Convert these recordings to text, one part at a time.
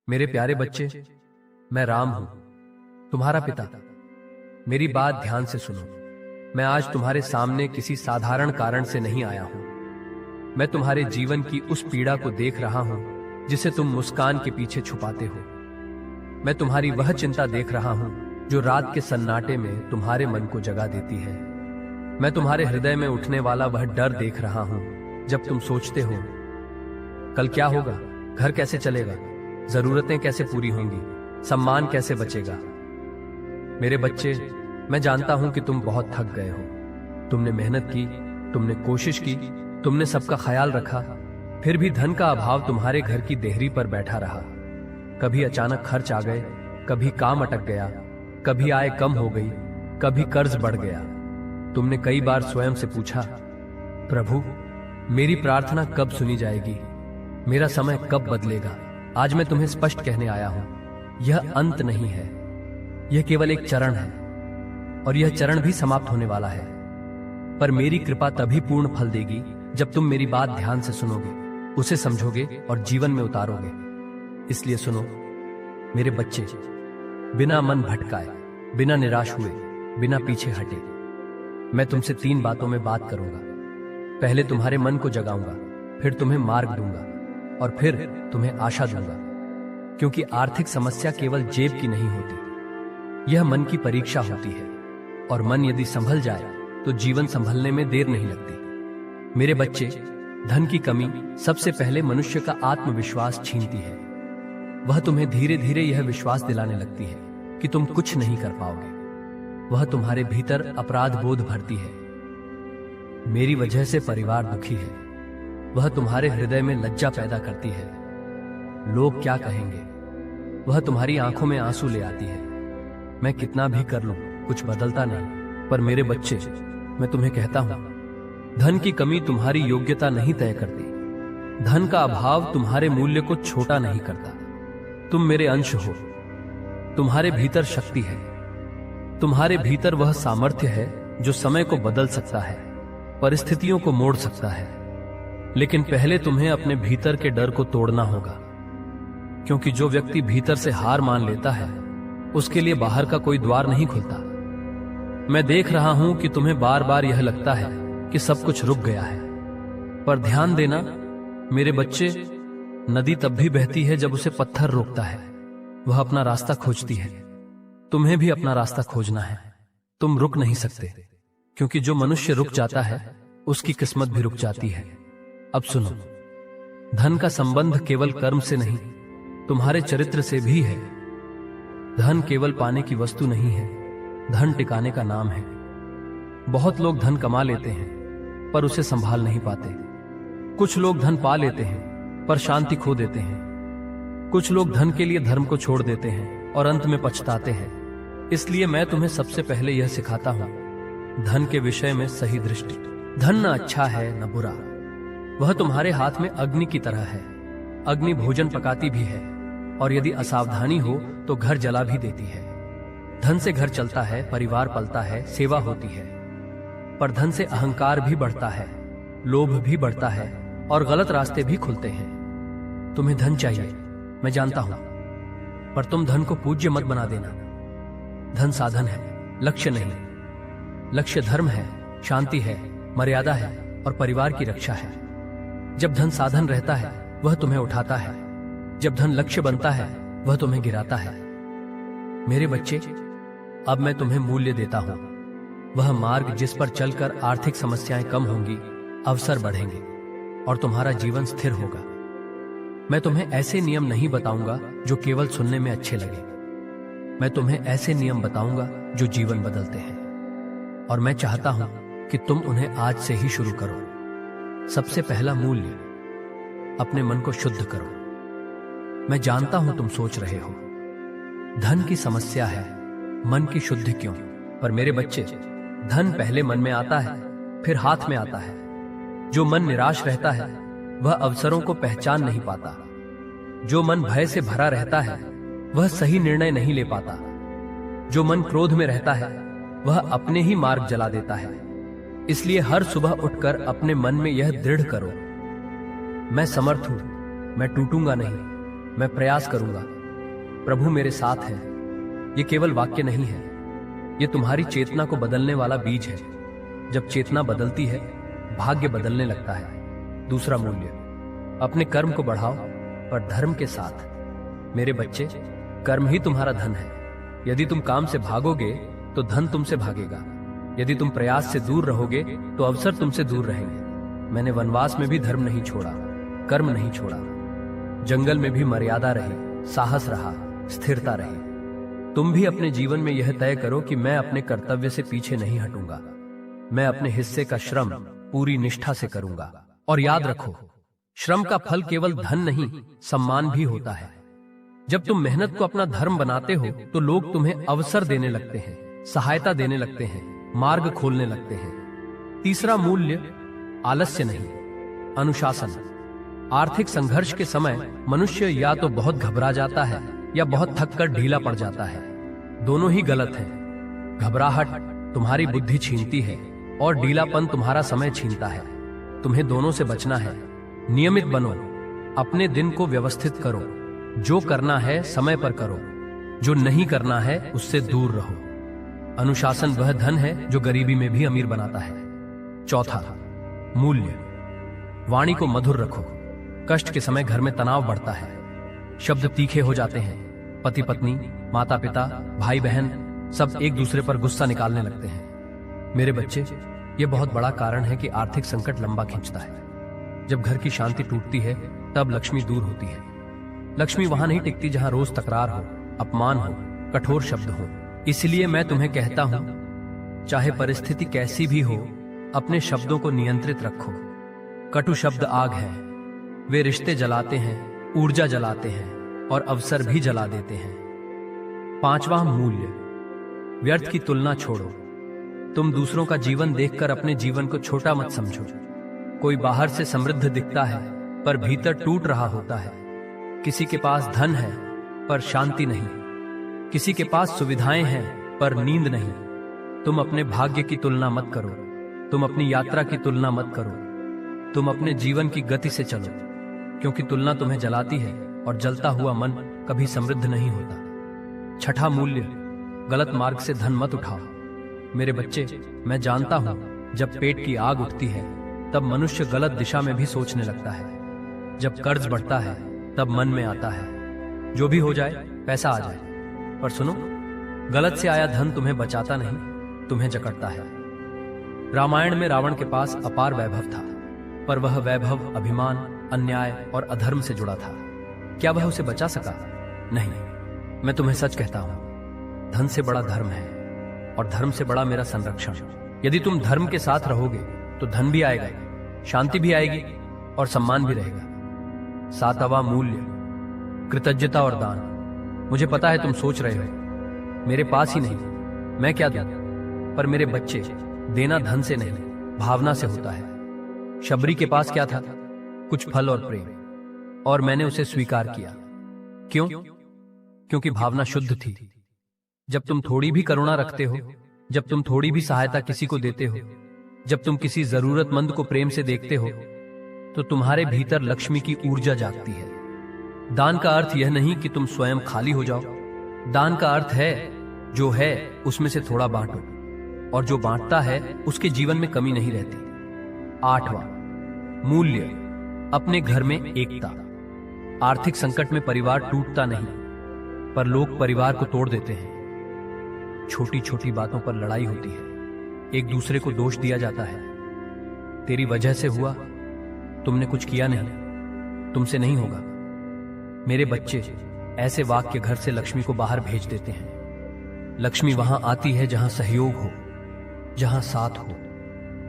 मेरे प्यारे बच्चे, मैं राम हूं, तुम्हारा पिता। मेरी बात ध्यान से सुनो। मैं आज तुम्हारे सामने किसी साधारण कारण से नहीं आया हूं। मैं तुम्हारे जीवन की उस पीड़ा को देख रहा हूं जिसे तुम मुस्कान के पीछे छुपाते हो। मैं तुम्हारी वह चिंता देख रहा हूं जो रात के सन्नाटे में तुम्हारे मन को जगा देती है। मैं तुम्हारे हृदय में उठने वाला वह डर देख रहा हूं जब तुम सोचते हो कल क्या होगा, घर कैसे चलेगा, जरूरतें कैसे पूरी होंगी, सम्मान कैसे बचेगा। मेरे बच्चे, मैं जानता हूं कि तुम बहुत थक गए हो। तुमने मेहनत की, तुमने कोशिश की, तुमने सबका ख्याल रखा, फिर भी धन का अभाव तुम्हारे घर की देहरी पर बैठा रहा। कभी अचानक खर्च आ गए, कभी काम अटक गया, कभी आय कम हो गई, कभी कर्ज बढ़ गया। तुमने कई बार स्वयं से पूछा, प्रभु मेरी प्रार्थना कब सुनी जाएगी, मेरा समय कब बदलेगा। आज मैं तुम्हें स्पष्ट कहने आया हूं, यह अंत नहीं है, यह केवल एक चरण है और यह चरण भी समाप्त होने वाला है। पर मेरी कृपा तभी पूर्ण फल देगी जब तुम मेरी बात ध्यान से सुनोगे, उसे समझोगे और जीवन में उतारोगे। इसलिए सुनो मेरे बच्चे, बिना मन भटकाए, बिना निराश हुए, बिना पीछे हटे। मैं तुमसे 3 बातों में बात करूंगा। पहले तुम्हारे मन को जगाऊंगा, फिर तुम्हें मार्ग दूंगा और फिर तुम्हें आशा दूंगा। क्योंकि आर्थिक समस्या केवल जेब की नहीं होती, यह मन की परीक्षा होती है। और मन यदि संभल जाए तो जीवन संभलने में देर नहीं लगती। मेरे बच्चे, धन की कमी सबसे पहले मनुष्य का आत्मविश्वास छीनती है। वह तुम्हें धीरे धीरे यह विश्वास दिलाने लगती है कि तुम कुछ नहीं कर पाओगे। वह तुम्हारे भीतर अपराध बोध भरती है। मेरी वजह से परिवार दुखी है। वह तुम्हारे हृदय में लज्जा पैदा करती है। लोग क्या कहेंगे, वह तुम्हारी आंखों में आंसू ले आती है। मैं कितना भी कर लूं, कुछ बदलता नहीं। पर मेरे बच्चे, मैं तुम्हें कहता हूं, धन की कमी तुम्हारी योग्यता नहीं तय करती। धन का अभाव तुम्हारे मूल्य को छोटा नहीं करता। तुम मेरे अंश हो। तुम्हारे भीतर शक्ति है। तुम्हारे भीतर वह सामर्थ्य है जो समय को बदल सकता है, परिस्थितियों को मोड़ सकता है। लेकिन पहले तुम्हें अपने भीतर के डर को तोड़ना होगा। क्योंकि जो व्यक्ति भीतर से हार मान लेता है, उसके लिए बाहर का कोई द्वार नहीं खुलता। मैं देख रहा हूं कि तुम्हें बार बार यह लगता है कि सब कुछ रुक गया है। पर ध्यान देना मेरे बच्चे, नदी तब भी बहती है जब उसे पत्थर रोकता है। वह अपना रास्ता खोजती है। तुम्हें भी अपना रास्ता खोजना है। तुम रुक नहीं सकते, क्योंकि जो मनुष्य रुक जाता है उसकी किस्मत भी रुक जाती है। अब सुनो, धन का संबंध केवल कर्म से नहीं, तुम्हारे चरित्र से भी है। धन केवल पाने की वस्तु नहीं है, धन टिकाने का नाम है। बहुत लोग धन कमा लेते हैं पर उसे संभाल नहीं पाते। कुछ लोग धन पा लेते हैं पर शांति खो देते हैं। कुछ लोग धन के लिए धर्म को छोड़ देते हैं और अंत में पछताते हैं। इसलिए मैं तुम्हें सबसे पहले यह सिखाता हूं, धन के विषय में सही दृष्टि। धन न अच्छा है न बुरा, वह तुम्हारे हाथ में अग्नि की तरह है। अग्नि भोजन पकाती भी है और यदि असावधानी हो तो घर जला भी देती है। धन से घर चलता है, परिवार पलता है, सेवा होती है। पर धन से अहंकार भी बढ़ता है, लोभ भी बढ़ता है और गलत रास्ते भी खुलते हैं। तुम्हें धन चाहिए, मैं जानता हूं, पर तुम धन को पूज्य मत बना देना। धन साधन है, लक्ष्य नहीं। लक्ष्य धर्म है, शांति है, मर्यादा है और परिवार की रक्षा है। जब धन साधन रहता है वह तुम्हें उठाता है, जब धन लक्ष्य बनता है वह तुम्हें गिराता है। मेरे बच्चे, अब मैं तुम्हें मूल्य देता हूं, वह मार्ग जिस पर चलकर आर्थिक समस्याएं कम होंगी, अवसर बढ़ेंगे और तुम्हारा जीवन स्थिर होगा। मैं तुम्हें ऐसे नियम नहीं बताऊंगा जो केवल सुनने में अच्छे लगे। मैं तुम्हें ऐसे नियम बताऊंगा जो जीवन बदलते हैं। और मैं चाहता हूं कि तुम उन्हें आज से ही शुरू करो। सबसे पहला मूल्य, अपने मन को शुद्ध करो। मैं जानता हूं तुम सोच रहे हो, धन की समस्या है, मन की शुद्धि क्यों? पर मेरे बच्चे, धन पहले मन में आता है, फिर हाथ में आता है। जो मन निराश रहता है वह अवसरों को पहचान नहीं पाता। जो मन भय से भरा रहता है वह सही निर्णय नहीं ले पाता। जो मन क्रोध में रहता है वह अपने ही मार्ग जला देता है। इसलिए हर सुबह उठकर अपने मन में यह दृढ़ करो, मैं समर्थ हूं, मैं टूटूंगा नहीं, मैं प्रयास करूंगा, प्रभु मेरे साथ है। ये केवल वाक्य नहीं है, ये तुम्हारी चेतना को बदलने वाला बीज है। जब चेतना बदलती है, भाग्य बदलने लगता है। दूसरा मूल्य, अपने कर्म को बढ़ाओ पर धर्म के साथ। मेरे बच्चे, कर्म ही तुम्हारा धन है। यदि तुम काम से भागोगे तो धन तुमसे भागेगा। यदि तुम प्रयास से दूर रहोगे तो अवसर तुमसे दूर रहेंगे। मैंने वनवास में भी धर्म नहीं छोड़ा, कर्म नहीं छोड़ा। जंगल में भी मर्यादा रही, साहस रहा, स्थिरता रही। तुम भी अपने जीवन में यह तय करो कि मैं अपने कर्तव्य से पीछे नहीं हटूंगा। मैं अपने हिस्से का श्रम पूरी निष्ठा से करूंगा। और याद रखो, श्रम का फल केवल धन नहीं, सम्मान भी होता है। जब तुम मेहनत को अपना धर्म बनाते हो तो लोग तुम्हें अवसर देने लगते हैं, सहायता देने लगते हैं, मार्ग खोलने लगते हैं। तीसरा मूल्य, आलस्य नहीं, अनुशासन। आर्थिक संघर्ष के समय मनुष्य या तो बहुत घबरा जाता है या बहुत थककर ढीला पड़ जाता है। दोनों ही गलत हैं। घबराहट तुम्हारी बुद्धि छीनती है और ढीलापन तुम्हारा समय छीनता है। तुम्हें दोनों से बचना है। नियमित बनो, अपने दिन को व्यवस्थित करो। जो करना है समय पर करो, जो नहीं करना है उससे दूर रहो। अनुशासन वह धन है जो गरीबी में भी अमीर बनाता है। चौथा मूल्य, वाणी को मधुर रखो। कष्ट के समय घर में तनाव बढ़ता है, शब्द तीखे हो जाते हैं। पति पत्नी, माता पिता, भाई बहन सब एक दूसरे पर गुस्सा निकालने लगते हैं। मेरे बच्चे, यह बहुत बड़ा कारण है कि आर्थिक संकट लंबा खींचता है। जब घर की शांति टूटती है तब लक्ष्मी दूर होती है। लक्ष्मी वहां नहीं टिकती जहां रोज तकरार हो, अपमान हो, कठोर शब्द हो। इसलिए मैं तुम्हें कहता हूं, चाहे परिस्थिति कैसी भी हो, अपने शब्दों को नियंत्रित रखो। कटु शब्द आग है, वे रिश्ते जलाते हैं, ऊर्जा जलाते हैं और अवसर भी जला देते हैं। पांचवा मूल्य, व्यर्थ की तुलना छोड़ो। तुम दूसरों का जीवन देखकर अपने जीवन को छोटा मत समझो। कोई बाहर से समृद्ध दिखता है पर भीतर टूट रहा होता है। किसी के पास धन है पर शांति नहीं, किसी के पास सुविधाएं हैं पर नींद नहीं। तुम अपने भाग्य की तुलना मत करो, तुम अपनी यात्रा की तुलना मत करो। तुम अपने जीवन की गति से चलो, क्योंकि तुलना तुम्हें जलाती है और जलता हुआ मन कभी समृद्ध नहीं होता। छठा मूल्य, गलत मार्ग से धन मत उठाओ। मेरे बच्चे, मैं जानता हूं, जब पेट की आग उठती है तब मनुष्य गलत दिशा में भी सोचने लगता है। जब कर्ज बढ़ता है तब मन में आता है, जो भी हो जाए पैसा आ जाए। पर सुनो, गलत से आया धन तुम्हें बचाता नहीं, तुम्हें जकड़ता है। रामायण में रावण के पास अपार वैभव था, पर वह वैभव अभिमान, अन्याय और अधर्म से जुड़ा था। क्या वह उसे बचा सका? नहीं। मैं तुम्हें सच कहता हूं, धन से बड़ा धर्म है और धर्म से बड़ा मेरा संरक्षण। यदि तुम धर्म के साथ रहोगे तो धन भी आएगा, शांति भी आएगी और सम्मान भी रहेगा। सातवां मूल्य, कृतज्ञता और दान। मुझे पता है तुम सोच रहे हो, मेरे पास ही नहीं, मैं क्या दूं? पर मेरे बच्चे, देना धन से नहीं, भावना से होता है। शबरी के पास क्या था? कुछ फल और प्रेम, और मैंने उसे स्वीकार किया। क्यों? क्योंकि भावना शुद्ध थी। जब तुम थोड़ी भी करुणा रखते हो, जब तुम थोड़ी भी सहायता किसी को देते हो, जब तुम किसी जरूरतमंद को प्रेम से देखते हो, तो तुम्हारे भीतर लक्ष्मी की ऊर्जा जागती है। दान का अर्थ यह नहीं कि तुम स्वयं खाली हो जाओ। दान का अर्थ है, जो है उसमें से थोड़ा बांटो, और जो बांटता है उसके जीवन में कमी नहीं रहती। आठवां मूल्य, अपने घर में एकता। आर्थिक संकट में परिवार टूटता नहीं, पर लोग परिवार को तोड़ देते हैं। छोटी छोटी बातों पर लड़ाई होती है, एक दूसरे को दोष दिया जाता है। तेरी वजह से हुआ, तुमने कुछ किया नहीं, तुमसे नहीं होगा। मेरे बच्चे, ऐसे वाक्य घर से लक्ष्मी को बाहर भेज देते हैं। लक्ष्मी वहां आती है जहां सहयोग हो, जहां साथ हो,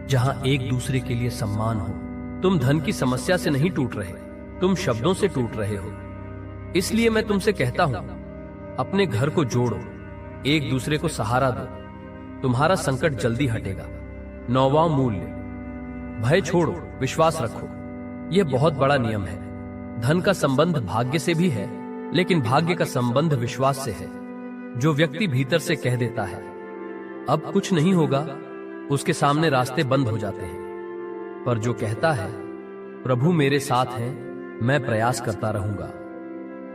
जहां एक दूसरे के लिए सम्मान हो। तुम धन की समस्या से नहीं टूट रहे, तुम शब्दों से टूट रहे हो। इसलिए मैं तुमसे कहता हूं, अपने घर को जोड़ो, एक दूसरे को सहारा दो, तुम्हारा संकट जल्दी हटेगा। नौवां मूल्य, भय छोड़ो, विश्वास रखो। यह बहुत बड़ा नियम है। धन का संबंध भाग्य से भी है, लेकिन भाग्य का संबंध विश्वास से है। जो व्यक्ति भीतर से कह देता है अब कुछ नहीं होगा, उसके सामने रास्ते बंद हो जाते हैं। पर जो कहता है प्रभु मेरे साथ है, मैं प्रयास करता रहूंगा,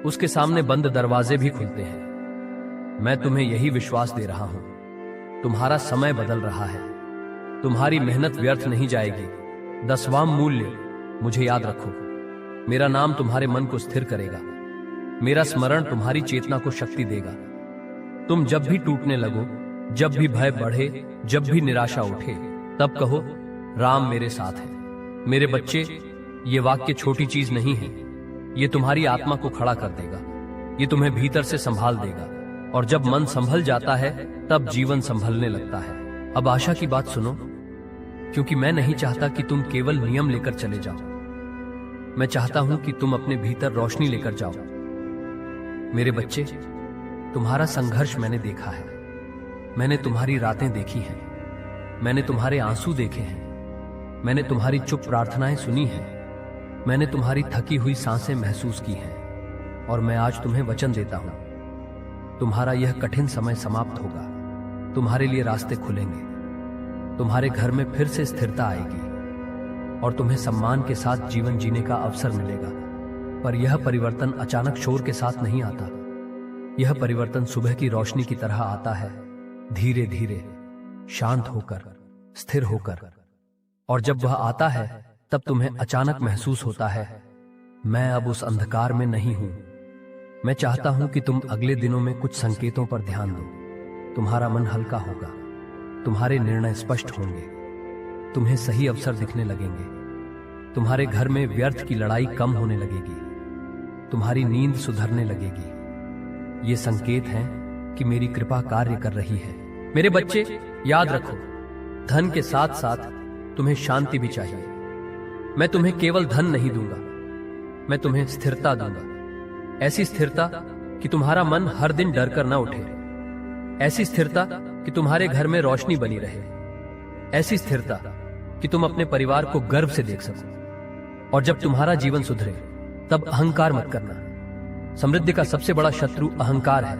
उसके सामने बंद दरवाजे भी खुलते हैं। मैं तुम्हें यही विश्वास दे रहा हूं, तुम्हारा समय बदल रहा है, तुम्हारी मेहनत व्यर्थ नहीं जाएगी। 10वां मूल्य, मुझे याद रखो। मेरा नाम तुम्हारे मन को स्थिर करेगा, मेरा स्मरण तुम्हारी चेतना को शक्ति देगा। तुम जब भी टूटने लगो, जब भी भय बढ़े, जब भी निराशा उठे, तब कहो राम मेरे साथ है। मेरे बच्चे, ये वाक्य छोटी चीज नहीं है, ये तुम्हारी आत्मा को खड़ा कर देगा, ये तुम्हें भीतर से संभाल देगा। और जब मन संभल जाता है तब जीवन संभलने लगता है। अब आशा की बात सुनो, क्योंकि मैं नहीं चाहता कि तुम केवल नियम लेकर चले जाओ, मैं चाहता हूं कि तुम अपने भीतर रोशनी लेकर जाओ। मेरे बच्चे, तुम्हारा संघर्ष मैंने देखा है, मैंने तुम्हारी रातें देखी हैं, मैंने तुम्हारे आंसू देखे हैं, मैंने तुम्हारी चुप प्रार्थनाएं सुनी हैं, मैंने तुम्हारी थकी हुई सांसें महसूस की हैं। और मैं आज तुम्हें वचन देता हूं, तुम्हारा यह कठिन समय समाप्त होगा, तुम्हारे लिए रास्ते खुलेंगे, तुम्हारे घर में फिर से स्थिरता आएगी और तुम्हें सम्मान के साथ जीवन जीने का अवसर मिलेगा। पर यह परिवर्तन अचानक शोर के साथ नहीं आता, यह परिवर्तन सुबह की रोशनी की तरह आता है, धीरे धीरे, शांत होकर, स्थिर होकर। और जब वह आता है तब तुम्हें अचानक महसूस होता है, मैं अब उस अंधकार में नहीं हूं। मैं चाहता हूं कि तुम अगले दिनों में कुछ संकेतों पर ध्यान दो। तुम्हारा मन हल्का होगा, तुम्हारे निर्णय स्पष्ट होंगे, तुम्हें सही अवसर दिखने लगेंगे, तुम्हारे घर में व्यर्थ की लड़ाई कम होने लगेगी, तुम्हारी नींद सुधरने लगेगी। ये संकेत हैं कि मेरी कृपा कार्य कर रही है। मेरे बच्चे, याद रखो, धन के साथ साथ तुम्हें शांति भी चाहिए। मैं तुम्हें केवल धन नहीं दूंगा, मैं तुम्हें स्थिरता दूंगा। ऐसी स्थिरता कि तुम्हारा मन हर दिन डर कर न उठे, ऐसी स्थिरता कि तुम्हारे घर में रोशनी बनी रहे, ऐसी स्थिरता कि तुम अपने परिवार को गर्व से देख सको। और जब तुम्हारा जीवन सुधरे तब अहंकार मत करना। समृद्धि का सबसे बड़ा शत्रु अहंकार है,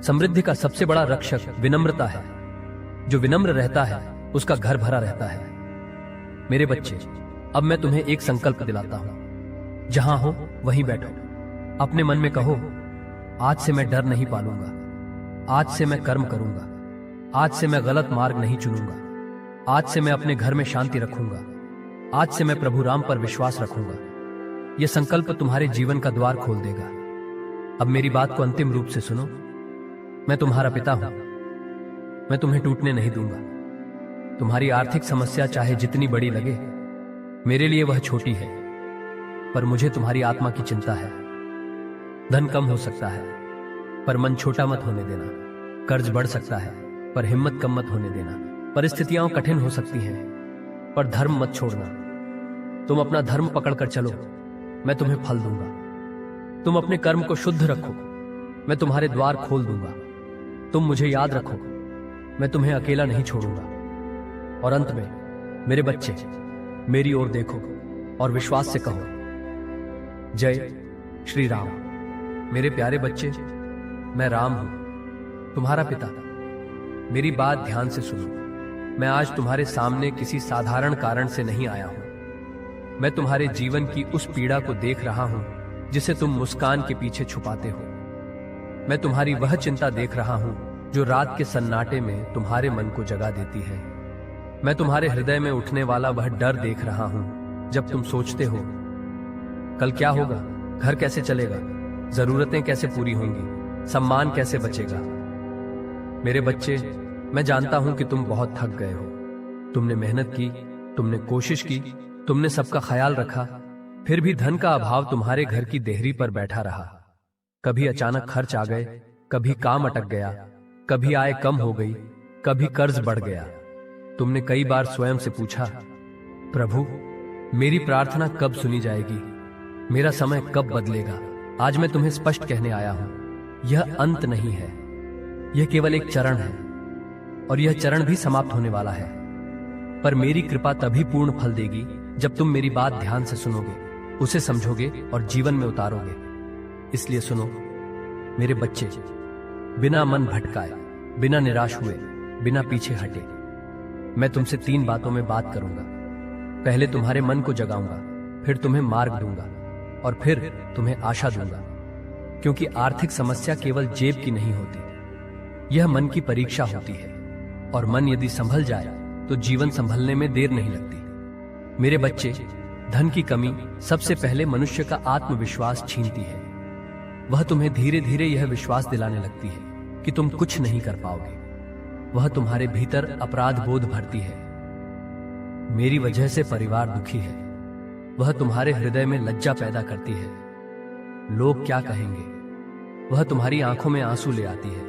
समृद्धि का सबसे बड़ा रक्षक विनम्रता है। जो विनम्र रहता है उसका घर भरा रहता है। मेरे बच्चे, अब मैं तुम्हें एक संकल्प दिलाता हूं, जहां हो वहीं बैठो, अपने मन में कहो, आज से मैं डर नहीं पालूंगा, आज से मैं कर्म करूंगा, आज से मैं गलत मार्ग नहीं चुनूंगा, आज से मैं अपने घर में शांति रखूंगा, आज से मैं प्रभु राम पर विश्वास रखूंगा। यह संकल्प तुम्हारे जीवन का द्वार खोल देगा। अब मेरी बात को अंतिम रूप से सुनो। मैं तुम्हारा पिता हूं, मैं तुम्हें टूटने नहीं दूंगा। तुम्हारी आर्थिक समस्या चाहे जितनी बड़ी लगे, मेरे लिए वह छोटी है, पर मुझे तुम्हारी आत्मा की चिंता है। धन कम हो सकता है, पर मन छोटा मत होने देना। कर्ज बढ़ सकता है, पर हिम्मत कम मत होने देना। परिस्थितियां कठिन हो सकती हैं, पर धर्म मत छोड़ना। तुम अपना धर्म पकड़कर चलो, मैं तुम्हें फल दूंगा। तुम अपने कर्म को शुद्ध रखो, मैं तुम्हारे द्वार खोल दूंगा। तुम मुझे याद रखो, मैं तुम्हें अकेला नहीं छोड़ूंगा। और अंत में, मेरे बच्चे, मेरी ओर देखो और विश्वास से कहो, जय श्री राम। मेरे प्यारे बच्चे, मैं राम हूं, तुम्हारा पिता। मेरी बात ध्यान से सुनो। मैं आज तुम्हारे सामने किसी साधारण कारण से नहीं आया हूं। मैं तुम्हारे जीवन की उस पीड़ा को देख रहा हूं जिसे तुम मुस्कान के पीछे छुपाते हो। मैं तुम्हारी वह चिंता देख रहा हूं जो रात के सन्नाटे में तुम्हारे मन को जगा देती है। मैं तुम्हारे हृदय में उठने वाला वह डर देख रहा हूं जब तुम सोचते हो, कल क्या होगा, घर कैसे चलेगा, जरूरतें कैसे पूरी होंगी, सम्मान कैसे बचेगा। मेरे बच्चे, मैं जानता हूं कि तुम बहुत थक गए हो। तुमने मेहनत की, तुमने कोशिश की, तुमने सबका ख्याल रखा, फिर भी धन का अभाव तुम्हारे घर की देहरी पर बैठा रहा। कभी अचानक खर्च आ गए, कभी काम अटक गया, कभी आय कम हो गई, कभी कर्ज बढ़ गया। तुमने कई बार स्वयं से पूछा, प्रभु, मेरी प्रार्थना कब सुनी जाएगी, मेरा समय कब बदलेगा। आज मैं तुम्हें स्पष्ट कहने आया हूं, यह अंत नहीं है, यह केवल एक चरण है, और यह चरण भी समाप्त होने वाला है। पर मेरी कृपा तभी पूर्ण फल देगी जब तुम मेरी बात ध्यान से सुनोगे, उसे समझोगे और जीवन में उतारोगे। इसलिए सुनो मेरे बच्चे, बिना मन भटकाए, बिना निराश हुए, बिना पीछे हटे। मैं तुमसे 3 बातों में बात करूंगा। पहले तुम्हारे मन को जगाऊंगा, फिर तुम्हें मार्ग दूंगा, और फिर तुम्हें आशा दूंगा। क्योंकि आर्थिक समस्या केवल जेब की नहीं होती, यह मन की परीक्षा होती है। और मन यदि संभल जाए तो जीवन संभलने में देर नहीं लगती। मेरे बच्चे, धन की कमी सबसे पहले मनुष्य का आत्मविश्वास छीनती है। वह तुम्हें धीरे धीरे यह विश्वास दिलाने लगती है कि तुम कुछ नहीं कर पाओगे। वह तुम्हारे भीतर अपराध बोध भरती है। मेरी वजह से परिवार दुखी है। वह तुम्हारे हृदय में लज्जा पैदा करती है। लोग क्या कहेंगे? वह तुम्हारी आंखों में आंसू ले आती है।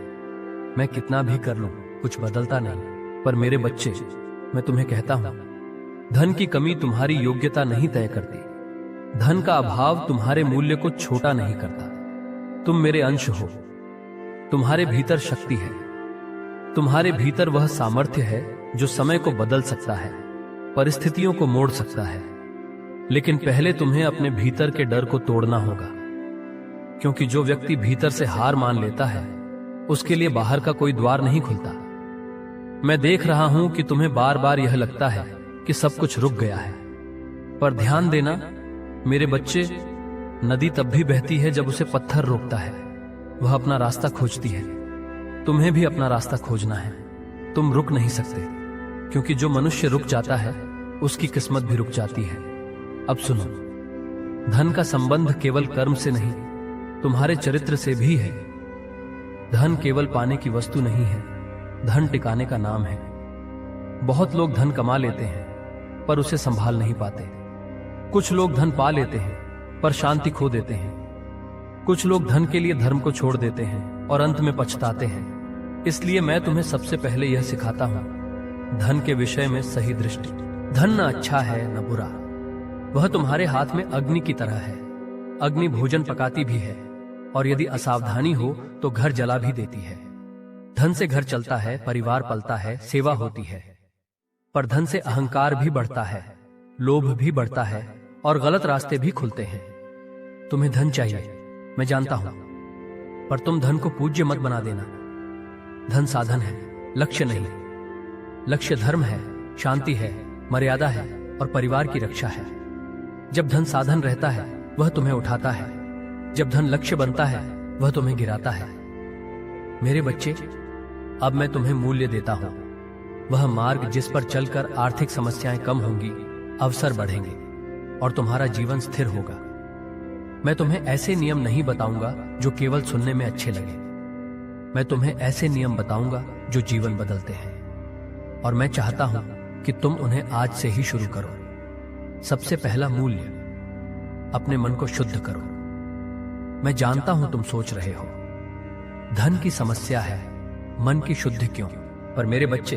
मैं कितना भी कर लूं, कुछ बदलता नहीं। पर मेरे बच्चे, मैं तुम्हें कहता हूं, धन की कमी तुम्हारी योग्यता नहीं तय करती। धन का अभाव तुम्हारे मूल्य को छोटा नहीं करता। तुम मेरे अंश हो। तुम्हारे भीतर शक्ति है। तुम्हारे भीतर वह सामर्थ्य है जो समय को बदल सकता है, परिस्थितियों को मोड़ सकता है। लेकिन पहले तुम्हें अपने भीतर के डर को तोड़ना होगा, क्योंकि जो व्यक्ति भीतर से हार मान लेता है उसके लिए बाहर का कोई द्वार नहीं खुलता। मैं देख रहा हूं कि तुम्हें बार बार यह लगता है कि सब कुछ रुक गया है, पर ध्यान देना मेरे बच्चे, नदी तब भी बहती है जब उसे पत्थर रोकता है। वह अपना रास्ता खोजती है। तुम्हें भी अपना रास्ता खोजना है। तुम रुक नहीं सकते, क्योंकि जो मनुष्य रुक जाता है उसकी किस्मत भी रुक जाती है। अब सुनो, धन का संबंध केवल कर्म से नहीं, तुम्हारे चरित्र से भी है। धन केवल पाने की वस्तु नहीं है, धन टिकाने का नाम है। बहुत लोग धन कमा लेते हैं पर उसे संभाल नहीं पाते। कुछ लोग धन पा लेते हैं पर शांति खो देते हैं। कुछ लोग धन के लिए धर्म को छोड़ देते हैं और अंत में पछताते हैं। इसलिए मैं तुम्हें सबसे पहले यह सिखाता हूं, धन के विषय में सही दृष्टि। धन न अच्छा है न बुरा, वह तुम्हारे हाथ में अग्नि की तरह है। अग्नि भोजन पकाती भी है और यदि असावधानी हो तो घर जला भी देती है। धन से घर चलता है, परिवार पलता है, सेवा होती है। पर धन से अहंकार भी बढ़ता है, लोभ भी बढ़ता है और गलत रास्ते भी खुलते हैं। तुम्हें धन चाहिए, मैं जानता हूं, पर तुम धन को पूज्य मत बना देना। धन साधन है, लक्ष्य नहीं। लक्ष्य धर्म है, शांति है, मर्यादा है और परिवार की रक्षा है। जब धन साधन रहता है वह तुम्हें उठाता है, जब धन लक्ष्य बनता है वह तुम्हें गिराता है। मेरे बच्चे, अब मैं तुम्हें मूल्य देता हूं, वह मार्ग जिस पर चलकर आर्थिक समस्याएं कम होंगी, अवसर बढ़ेंगे और तुम्हारा जीवन स्थिर होगा। मैं तुम्हें ऐसे नियम नहीं बताऊंगा जो केवल सुनने में अच्छे लगे। मैं तुम्हें ऐसे नियम बताऊंगा जो जीवन बदलते हैं, और मैं चाहता हूं कि तुम उन्हें आज से ही शुरू करो। सबसे पहला मूल्य, अपने मन को शुद्ध करो। मैं जानता हूं तुम सोच रहे हो, धन की समस्या है, मन की शुद्धि क्यों? पर मेरे बच्चे,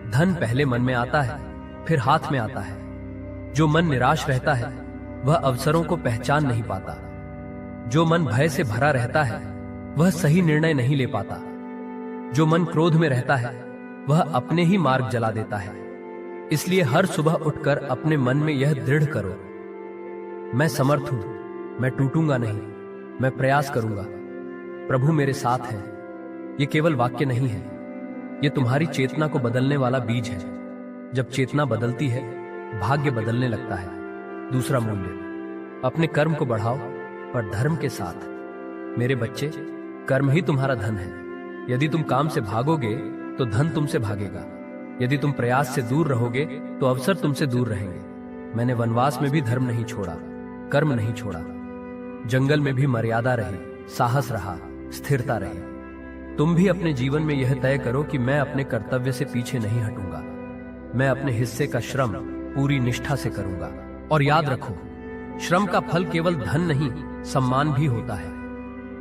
धन पहले मन में आता है, फिर हाथ में आता है। जो मन निराश रहता है वह अवसरों को पहचान नहीं पाता। जो मन भय से भरा रहता है वह सही निर्णय नहीं ले पाता। जो मन क्रोध में रहता है वह अपने ही मार्ग जला देता है। इसलिए हर सुबह उठकर अपने मन में यह दृढ़ करो, मैं समर्थ हूं, मैं टूटूंगा नहीं, मैं प्रयास करूंगा, प्रभु मेरे साथ है। यह केवल वाक्य नहीं है, यह तुम्हारी चेतना को बदलने वाला बीज है। जब चेतना बदलती है, भाग्य बदलने लगता है। दूसरा मूल्य, अपने कर्म को बढ़ाओ पर धर्म के साथ। मेरे बच्चे, कर्म ही तुम्हारा धन है। यदि तुम काम से भागोगे तो धन तुमसे भागेगा। यदि तुम प्रयास से दूर रहोगे तो अवसर तुमसे दूर रहेंगे। मैंने वनवास में भी धर्म नहीं छोड़ा, कर्म नहीं छोड़ा। जंगल में भी मर्यादा रही, साहस रहा, स्थिरता रही। तुम भी अपने जीवन में यह तय करो कि मैं अपने कर्तव्य से पीछे नहीं हटूंगा। मैं अपने हिस्से का श्रम पूरी निष्ठा से करूंगा। और याद रखो, श्रम का फल केवल धन नहीं, सम्मान भी होता है।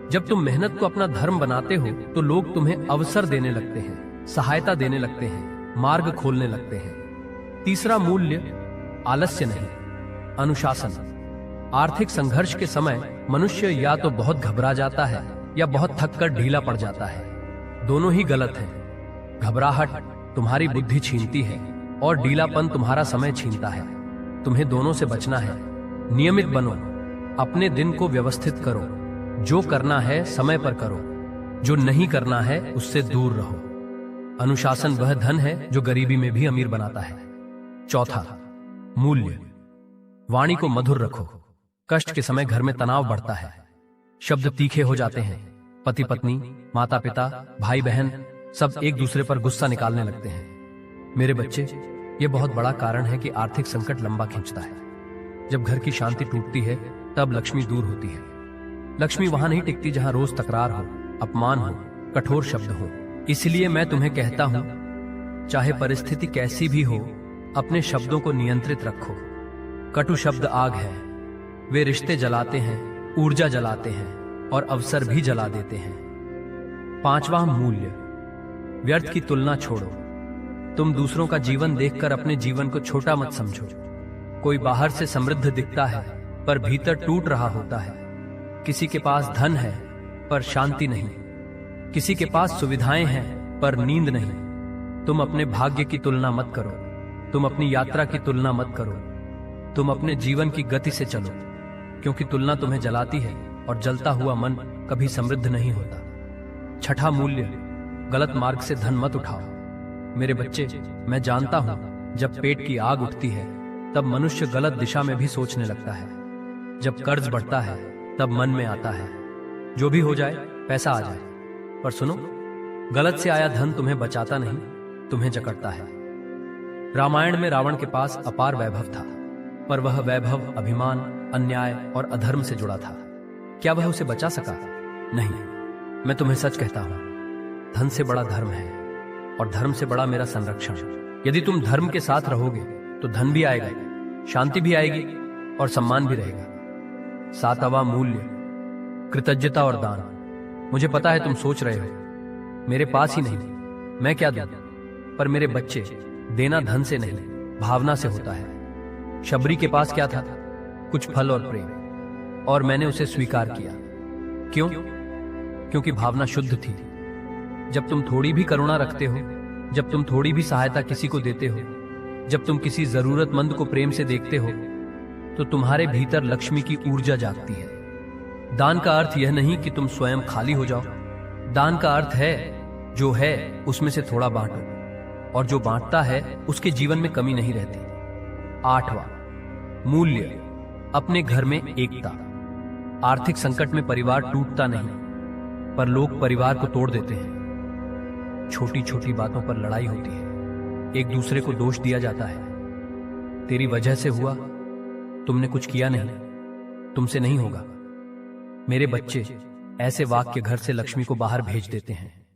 जब तुम मेहनत को अपना धर्म बनाते हो तो लोग तुम्हें अवसर देने लगते हैं, सहायता देने लगते हैं, मार्ग खोलने लगते हैं। तीसरा मूल्य, आलस्य नहीं, अनुशासन। आर्थिक संघर्ष के समय मनुष्य या तो बहुत घबरा जाता है या बहुत थककर ढीला पड़ जाता है। दोनों ही गलत हैं। घबराहट तुम्हारी बुद्धि छीनती है और ढीलापन तुम्हारा समय छीनता है। तुम्हें दोनों से बचना है। नियमित बनो, अपने दिन को व्यवस्थित करो। जो करना है समय पर करो, जो नहीं करना है उससे दूर रहो। अनुशासन वह धन है जो गरीबी में भी अमीर बनाता है। चौथा मूल्य, वाणी को मधुर रखो। कष्ट के समय घर में तनाव बढ़ता है, शब्द तीखे हो जाते हैं। पति पत्नी, माता पिता, भाई बहन सब एक दूसरे पर गुस्सा निकालने लगते हैं। मेरे बच्चे, ये बहुत बड़ा कारण है कि आर्थिक संकट लंबा खींचता है। जब घर की शांति टूटती है तब लक्ष्मी दूर होती है। लक्ष्मी वहां नहीं टिकती जहां रोज तकरार हो, अपमान हो, कठोर शब्द हो। इसलिए मैं तुम्हें कहता हूं, चाहे परिस्थिति कैसी भी हो, अपने शब्दों को नियंत्रित रखो। कटु शब्द आग है, वे रिश्ते जलाते हैं, ऊर्जा जलाते हैं और अवसर भी जला देते हैं। पांचवा मूल्य, व्यर्थ की तुलना छोड़ो। तुम दूसरों का जीवन देखकर अपने जीवन को छोटा मत समझो। कोई बाहर से समृद्ध दिखता है पर भीतर टूट रहा होता है। किसी के पास धन है पर शांति नहीं, किसी के पास सुविधाएं हैं पर नींद नहीं। तुम अपने भाग्य की तुलना मत करो, तुम अपनी यात्रा की तुलना मत करो, तुम अपने जीवन की गति से चलो, क्योंकि तुलना तुम्हें जलाती है और जलता हुआ मन कभी समृद्ध नहीं होता। छठा मूल्य, गलत मार्ग से धन मत उठाओ। मेरे बच्चे, मैं जानता हूं, जब पेट की आग उठती है तब मनुष्य गलत दिशा में भी सोचने लगता है। जब कर्ज बढ़ता है तब मन में आता है, जो भी हो जाए पैसा आ जाए। पर सुनो, गलत से आया धन तुम्हें बचाता नहीं, तुम्हें जकड़ता है। रामायण में रावण के पास अपार वैभव था, पर वह वैभव अभिमान, अन्याय और अधर्म से जुड़ा था। क्या वह उसे बचा सका? नहीं। मैं तुम्हें सच कहता हूं, धन से बड़ा धर्म है और धर्म से बड़ा मेरा संरक्षण। यदि तुम धर्म के साथ रहोगे तो धन भी आएगा, शांति भी आएगी और सम्मान भी रहेगा। सातवां मूल्य, कृतज्ञता और दान। मुझे पता है तुम सोच रहे हो, मेरे पास ही नहीं, मैं क्या दूं? पर मेरे बच्चे, देना धन से नहीं, भावना से होता है। शबरी के पास क्या था? कुछ फल और प्रेम, और मैंने उसे स्वीकार किया। क्यों? क्योंकि भावना शुद्ध थी। जब तुम थोड़ी भी करुणा रखते हो, जब तुम थोड़ी भी सहायता किसी को देते हो, जब तुम किसी जरूरतमंद को प्रेम से देखते हो, तो तुम्हारे भीतर लक्ष्मी की ऊर्जा जागती है। दान का अर्थ यह नहीं कि तुम स्वयं खाली हो जाओ। दान का अर्थ है, जो है उसमें से थोड़ा बांटो, और जो बांटता है उसके जीवन में कमी नहीं रहती। आठवां मूल्य, अपने घर में एकता। आर्थिक संकट में परिवार टूटता नहीं, पर लोग परिवार को तोड़ देते हैं। छोटी छोटी बातों पर लड़ाई होती है, एक दूसरे को दोष दिया जाता है। तेरी वजह से हुआ, तुमने कुछ किया नहीं, तुमसे नहीं होगा। मेरे बच्चे, ऐसे वाक्य घर से लक्ष्मी को बाहर भेज देते हैं।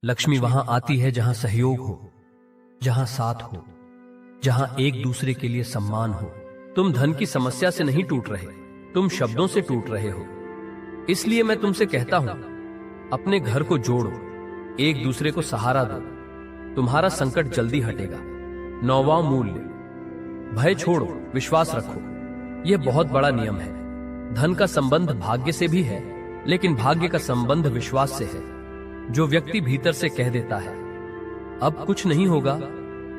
लक्ष्मी वहां आती है जहां सहयोग हो, जहां साथ हो, जहां एक दूसरे के लिए सम्मान हो। तुम धन की समस्या से नहीं टूट रहे, तुम शब्दों से टूट रहे हो। इसलिए मैं तुमसे कहता हूं, अपने घर को जोड़ो, एक दूसरे को सहारा दो, तुम्हारा संकट जल्दी हटेगा। नौवां मूल्य, भय छोड़ो, विश्वास रखो। यह बहुत बड़ा नियम है। धन का संबंध भाग्य से भी है, लेकिन भाग्य का संबंध विश्वास से है। जो व्यक्ति भीतर से कह देता है अब कुछ नहीं होगा,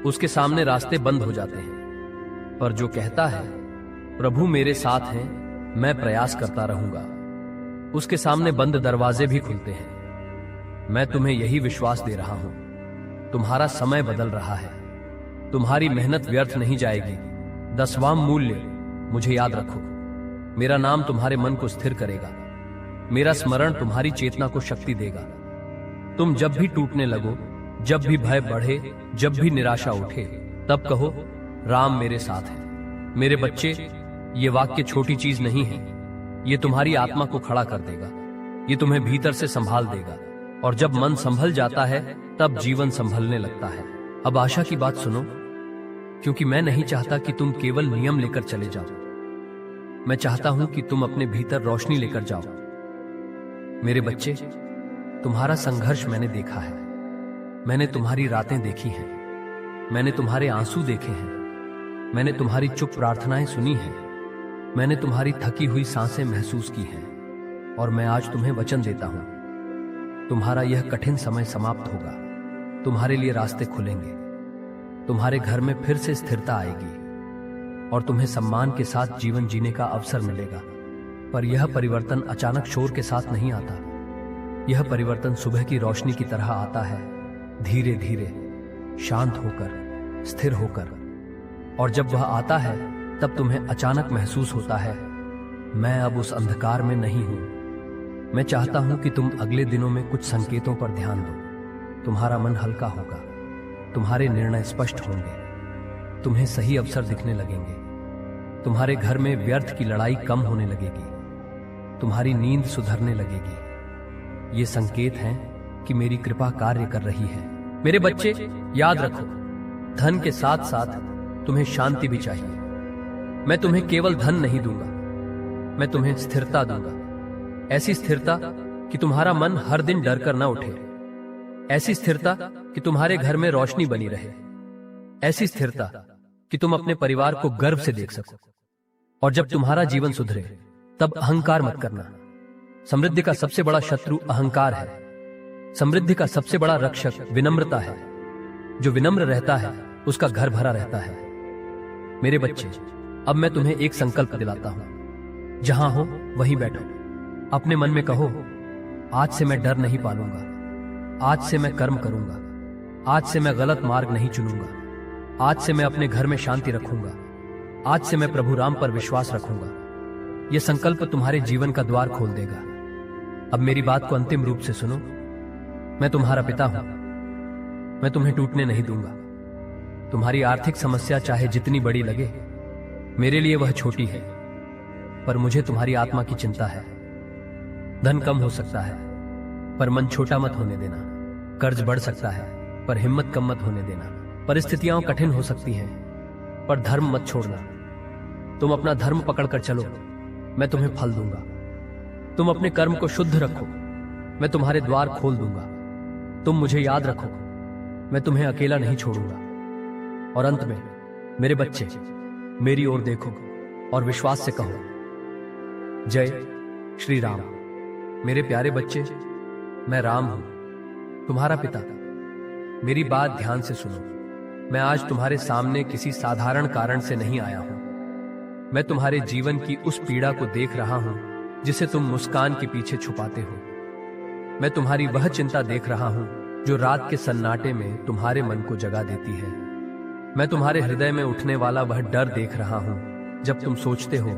उसके सामने रास्ते बंद हो जाते हैं। पर जो कहता है प्रभु मेरे साथ हैं, मैं प्रयास करता रहूंगा, उसके सामने बंद दरवाजे भी खुलते हैं। मैं तुम्हें यही विश्वास दे रहा हूं, तुम्हारा समय बदल रहा है, तुम्हारी मेहनत व्यर्थ नहीं जाएगी। 10वां मूल्य, मुझे याद रखो, मेरा नाम तुम्हारे मन को स्थिर करेगा, मेरा स्मरण तुम्हारी चेतना को शक्ति देगा। तुम जब भी टूटने लगो, जब भी भय बढ़े, जब भी निराशा उठे, तब कहो राम मेरे साथ है। मेरे बच्चे, ये वाक्य छोटी चीज नहीं है, ये तुम्हारी आत्मा को खड़ा कर देगा, ये तुम्हें भीतर से संभाल देगा। और जब मन संभल जाता है तब जीवन संभलने लगता है। अब आशा की बात सुनो, क्योंकि मैं नहीं चाहता कि तुम केवल नियम लेकर चले जाओ, मैं चाहता हूं कि तुम अपने भीतर रोशनी लेकर जाओ। मेरे बच्चे, तुम्हारा संघर्ष मैंने देखा है, मैंने तुम्हारी रातें देखी हैं, मैंने तुम्हारे आंसू देखे हैं, मैंने तुम्हारी चुप प्रार्थनाएं सुनी हैं, मैंने तुम्हारी थकी हुई सांसें महसूस की हैं। और मैं आज तुम्हें वचन देता हूं, तुम्हारा यह कठिन समय समाप्त होगा, तुम्हारे लिए रास्ते खुलेंगे, तुम्हारे घर में फिर से स्थिरता आएगी और तुम्हें सम्मान के साथ जीवन जीने का अवसर मिलेगा। पर यह परिवर्तन अचानक शोर के साथ नहीं आता, यह परिवर्तन सुबह की रोशनी की तरह आता है, धीरे धीरे, शांत होकर, स्थिर होकर। और जब वह आता है तब तुम्हें अचानक महसूस होता है, मैं अब उस अंधकार में नहीं हूं, मैं चाहता हूं कि तुम अगले दिनों में कुछ संकेतों पर ध्यान दो। तुम्हारा मन हल्का होगा, तुम्हारे निर्णय स्पष्ट होंगे, तुम्हें सही अवसर दिखने लगेंगे, तुम्हारे घर में व्यर्थ की लड़ाई कम होने लगेगी, तुम्हारी नींद सुधरने लगेगी। ये संकेत हैं कि मेरी कृपा कार्य कर रही है। मेरे बच्चे, याद रखो, धन के साथ साथ तुम्हें शांति भी चाहिए। मैं तुम्हें केवल धन नहीं दूंगा, मैं तुम्हें स्थिरता दूंगा। ऐसी स्थिरता कि तुम्हारा मन हर दिन डर कर न उठे, ऐसी स्थिरता कि तुम्हारे घर में रोशनी बनी रहे, ऐसी स्थिरता कि तुम अपने परिवार को गर्व से देख सको। और जब तुम्हारा जीवन सुधरे तब अहंकार मत करना। समृद्धि का सबसे बड़ा शत्रु अहंकार है। समृद्धि का सबसे बड़ा रक्षक विनम्रता है। जो विनम्र रहता है उसका घर भरा रहता है। मेरे बच्चे, अब मैं तुम्हें एक संकल्प दिलाता हूं। जहां हो वहीं बैठो, अपने मन में कहो, आज से मैं डर नहीं पालूंगा, आज से मैं कर्म करूंगा, आज से मैं गलत मार्ग नहीं चुनूंगा, आज से मैं अपने घर में शांति रखूंगा, आज से मैं प्रभु राम पर विश्वास रखूंगा। यह संकल्प तुम्हारे जीवन का द्वार खोल देगा। अब मेरी बात को अंतिम रूप से सुनो। मैं तुम्हारा पिता हूं, मैं तुम्हें टूटने नहीं दूंगा। तुम्हारी आर्थिक समस्या चाहे जितनी बड़ी लगे, मेरे लिए वह छोटी है, पर मुझे तुम्हारी आत्मा की चिंता है। धन कम हो सकता है, पर मन छोटा मत होने देना। कर्ज बढ़ सकता है, पर हिम्मत कम मत होने देना। परिस्थितियां कठिन हो सकती हैं, पर धर्म मत छोड़ना। तुम अपना धर्म पकड़कर चलो, मैं तुम्हें फल दूंगा। तुम अपने कर्म को शुद्ध रखो, मैं तुम्हारे द्वार खोल दूंगा। तुम मुझे याद रखो, मैं तुम्हें अकेला नहीं छोड़ूंगा। और अंत में, मेरे बच्चे, मेरी ओर देखो और विश्वास से कहो, जय श्री राम। मेरे प्यारे बच्चे, मैं राम हूं, तुम्हारा पिता। मेरी बात ध्यान से सुनो। मैं आज तुम्हारे सामने किसी साधारण कारण से नहीं आया हूं। मैं तुम्हारे जीवन की उस पीड़ा को देख रहा हूं जिसे तुम मुस्कान के पीछे छुपाते हो। मैं तुम्हारी वह चिंता देख रहा हूं जो रात के सन्नाटे में तुम्हारे मन को जगा देती है। मैं तुम्हारे हृदय में उठने वाला वह डर देख रहा हूं जब तुम सोचते हो,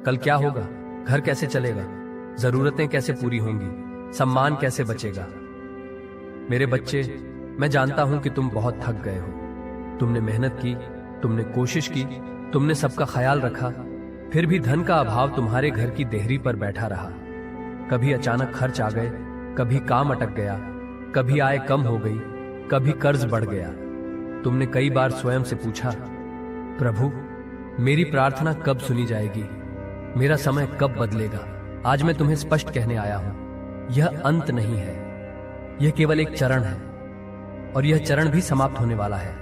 कल क्या होगा, घर कैसे चलेगा, जरूरतें कैसे पूरी होंगी, सम्मान कैसे बचेगा। मेरे बच्चे, मैं जानता हूं कि तुम बहुत थक गए हो। तुमने मेहनत की, तुमने कोशिश की, तुमने सबका ख्याल रखा, फिर भी धन का अभाव तुम्हारे घर की देहरी पर बैठा रहा। कभी अचानक खर्च आ गए, कभी काम अटक गया, कभी आय कम हो गई, कभी कर्ज बढ़ गया। तुमने कई बार स्वयं से पूछा, प्रभु, मेरी प्रार्थना कब सुनी जाएगी, मेरा समय कब बदलेगा। आज मैं तुम्हें स्पष्ट कहने आया हूं, यह अंत नहीं है, यह केवल एक चरण है, और यह चरण भी समाप्त होने वाला है।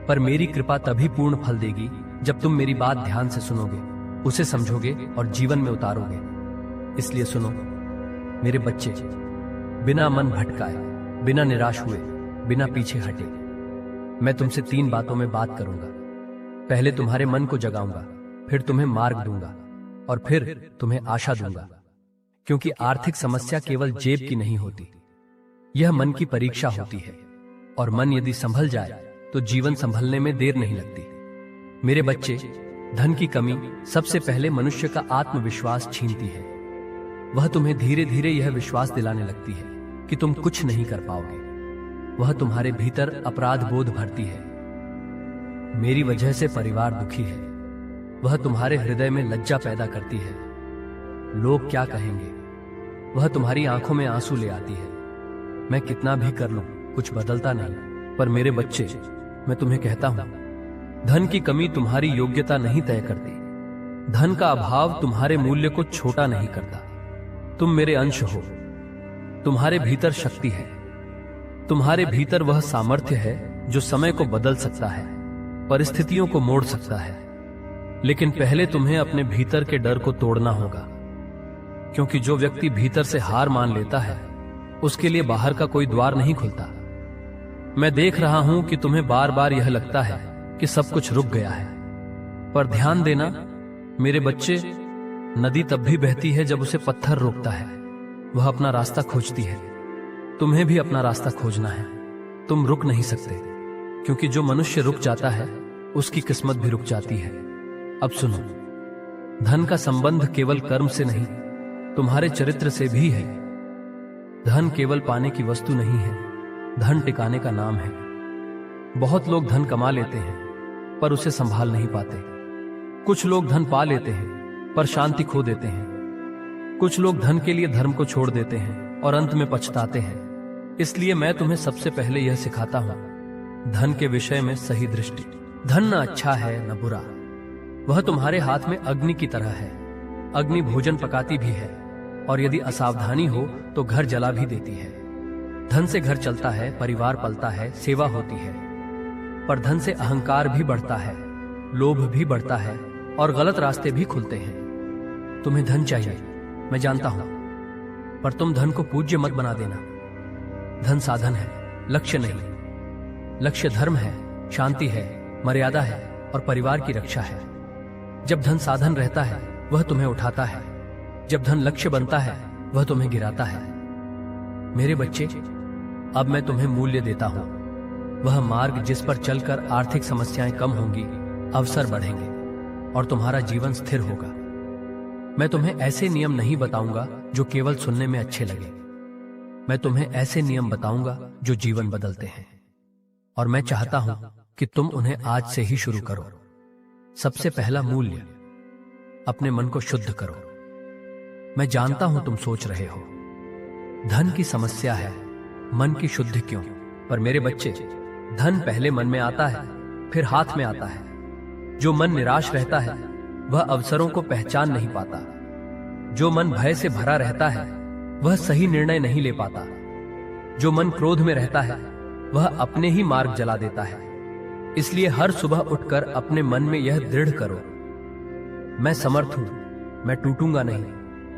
पर मेरी कृपा तभी पूर्ण फल देगी जब तुम मेरी बात ध्यान से सुनोगे, उसे समझोगे और जीवन में उतारोगे। इसलिए सुनो मेरे बच्चे, बिना मन भटकाए, बिना निराश हुए, बिना पीछे हटे। मैं तुमसे 3 बातों में बात करूंगा। पहले तुम्हारे मन को जगाऊंगा, फिर तुम्हें मार्ग दूंगा, और फिर तुम्हें आशा दूंगा। क्योंकि आर्थिक समस्या केवल जेब की नहीं होती, यह मन की परीक्षा होती है, और मन यदि संभल जाए तो जीवन संभलने में देर नहीं लगती। मेरे बच्चे, धन की कमी सबसे पहले मनुष्य का आत्मविश्वास छीनती है। वह तुम्हें धीरे धीरे यह विश्वास दिलाने लगती है कि तुम कुछ नहीं कर पाओगे। वह तुम्हारे भीतर अपराध बोध भरती है। मेरी वजह से परिवार दुखी है। वह तुम्हारे हृदय में लज्जा पैदा करती है। लोग क्या कहेंगे, वह तुम्हारी आंखों में आंसू ले आती है। मैं कितना भी कर लूं, कुछ बदलता नहीं। पर मेरे बच्चे, मैं तुम्हें कहता हूं, धन की कमी तुम्हारी योग्यता नहीं तय करती। धन का अभाव तुम्हारे मूल्य को छोटा नहीं करता। तुम मेरे अंश हो। तुम्हारे भीतर शक्ति है। तुम्हारे भीतर वह सामर्थ्य है जो समय को बदल सकता है, परिस्थितियों को मोड़ सकता है। लेकिन पहले तुम्हें अपने भीतर के डर को तोड़ना होगा, क्योंकि जो व्यक्ति भीतर से हार मान लेता है उसके लिए बाहर का कोई द्वार नहीं खुलता। मैं देख रहा हूं कि तुम्हें बार बार यह लगता है कि सब कुछ रुक गया है, पर ध्यान देना मेरे बच्चे, नदी तब भी बहती है जब उसे पत्थर रोकता है। वह अपना रास्ता खोजती है। तुम्हें भी अपना रास्ता खोजना है। तुम रुक नहीं सकते, क्योंकि जो मनुष्य रुक जाता है उसकी किस्मत भी रुक जाती है। अब सुनो, धन का संबंध केवल कर्म से नहीं, तुम्हारे चरित्र से भी है। धन केवल पाने की वस्तु नहीं है, धन टिकाने का नाम है। बहुत लोग धन कमा लेते हैं पर उसे संभाल नहीं पाते। कुछ लोग धन पा लेते हैं पर शांति खो देते हैं। कुछ लोग धन के लिए धर्म को छोड़ देते हैं और अंत में पछताते हैं। इसलिए मैं तुम्हें सबसे पहले यह सिखाता हूं, धन के विषय में सही दृष्टि। धन न अच्छा है न बुरा, वह तुम्हारे हाथ में अग्नि की तरह है। अग्नि भोजन पकाती भी है और यदि असावधानी हो तो घर जला भी देती है। धन से घर चलता है, परिवार पलता है, सेवा होती है। पर धन से अहंकार भी बढ़ता है, लोभ भी बढ़ता है और गलत रास्ते भी खुलते हैं। तुम्हें धन चाहिए, मैं जानता हूं, पर तुम धन को पूज्य मत बना देना। धन साधन है, लक्ष्य नहीं। लक्ष्य धर्म है, शांति है, मर्यादा है और परिवार की रक्षा है। जब धन साधन रहता है वह तुम्हें उठाता है, जब धन लक्ष्य बनता है वह तुम्हें गिराता है। मेरे बच्चे, अब मैं तुम्हें मूल्य देता हूं, वह मार्ग जिस पर चलकर आर्थिक समस्याएं कम होंगी, अवसर बढ़ेंगे और तुम्हारा जीवन स्थिर होगा। मैं तुम्हें ऐसे नियम नहीं बताऊंगा जो केवल सुनने में अच्छे लगे। मैं तुम्हें ऐसे नियम बताऊंगा जो जीवन बदलते हैं और मैं चाहता हूं कि तुम उन्हें आज से ही शुरू करो। सबसे पहला मूल्य, अपने मन को शुद्ध करो। मैं जानता हूं तुम सोच रहे हो, धन की समस्या है, मन की शुद्धि क्यों? पर मेरे बच्चे, धन पहले मन में आता है, फिर हाथ में आता है। जो मन निराश रहता है वह अवसरों को पहचान नहीं पाता। जो मन भय से भरा रहता है वह सही निर्णय नहीं ले पाता। जो मन क्रोध में रहता है वह अपने ही मार्ग जला देता है। इसलिए हर सुबह उठकर अपने मन में यह दृढ़ करो, मैं समर्थ हूं, मैं टूटूंगा नहीं,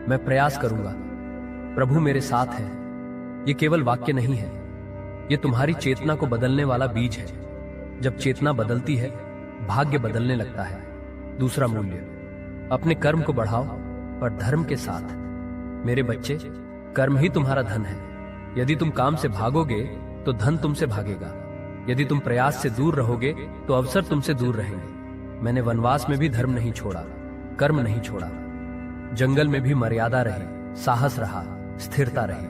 मैं प्रयास करूंगा, प्रभु मेरे साथ है। यह केवल वाक्य नहीं है, यह तुम्हारी चेतना को बदलने वाला बीज है। जब चेतना बदलती है, भाग्य बदलने लगता है। दूसरा मूल्य, अपने कर्म को बढ़ाओ पर धर्म के साथ। मेरे बच्चे, कर्म ही तुम्हारा धन है। यदि तुम काम से भागोगे तो धन तुमसे भागेगा। यदि तुम प्रयास से दूर रहोगे तो अवसर तुमसे दूर रहेंगे। मैंने वनवास में भी धर्म नहीं छोड़ा, कर्म नहीं छोड़ा। जंगल में भी मर्यादा रही, साहस रहा, स्थिरता रही।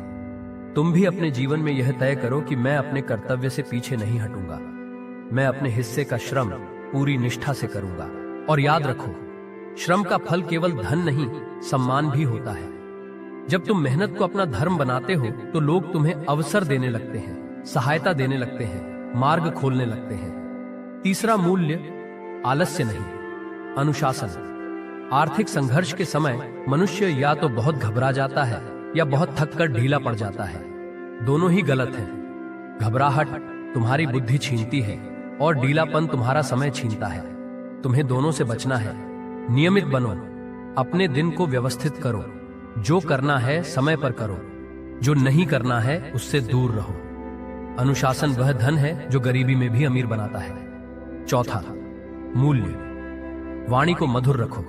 तुम भी अपने जीवन में यह तय करो कि मैं अपने कर्तव्य से पीछे नहीं हटूंगा। मैं अपने हिस्से का श्रम पूरी निष्ठा से करूंगा। और याद रखो, श्रम का फल केवल धन नहीं, सम्मान भी होता है। जब तुम मेहनत को अपना धर्म बनाते हो तो लोग तुम्हें अवसर देने लगते हैं, सहायता देने लगते हैं, मार्ग खोलने लगते हैं। तीसरा मूल्य, आलस्य नहीं, अनुशासन। आर्थिक संघर्ष के समय मनुष्य या तो बहुत घबरा जाता है या बहुत थककर ढीला पड़ जाता है। दोनों ही गलत हैं। घबराहट तुम्हारी बुद्धि छीनती है और ढीलापन तुम्हारा समय छीनता है। तुम्हें दोनों से बचना है। नियमित बनो, अपने दिन को व्यवस्थित करो। जो करना है समय पर करो, जो नहीं करना है उससे दूर रहो। अनुशासन वह धन है जो गरीबी में भी अमीर बनाता है। चौथा मूल्य, वाणी को मधुर रखो।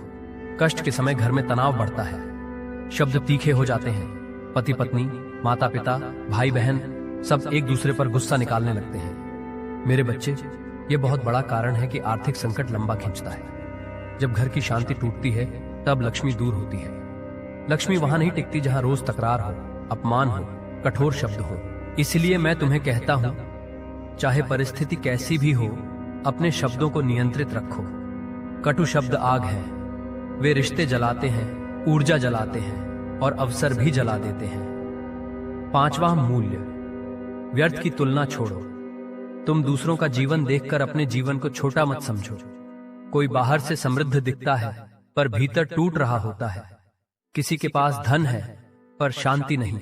कष्ट के समय घर में तनाव बढ़ता है, शब्द तीखे हो जाते हैं। पति पत्नी, माता पिता, भाई बहन सब एक दूसरे पर गुस्सा निकालने लगते हैं। मेरे बच्चे, यह बहुत बड़ा कारण है कि आर्थिक संकट लंबा खींचता है। जब घर की शांति टूटती है तब लक्ष्मी दूर होती है। लक्ष्मी वहां नहीं टिकती जहां रोज तकरार हो, अपमान हो, कठोर शब्द हो। इसलिए मैं तुम्हें कहता हूं, चाहे परिस्थिति कैसी भी हो, अपने शब्दों को नियंत्रित रखो। कटु शब्द आग है, वे रिश्ते जलाते हैं, ऊर्जा जलाते हैं और अवसर भी जला देते हैं। पांचवा मूल्य, व्यर्थ की तुलना छोड़ो। तुम दूसरों का जीवन देखकर अपने जीवन को छोटा मत समझो। कोई बाहर से समृद्ध दिखता है पर भीतर टूट रहा होता है। किसी के पास धन है पर शांति नहीं,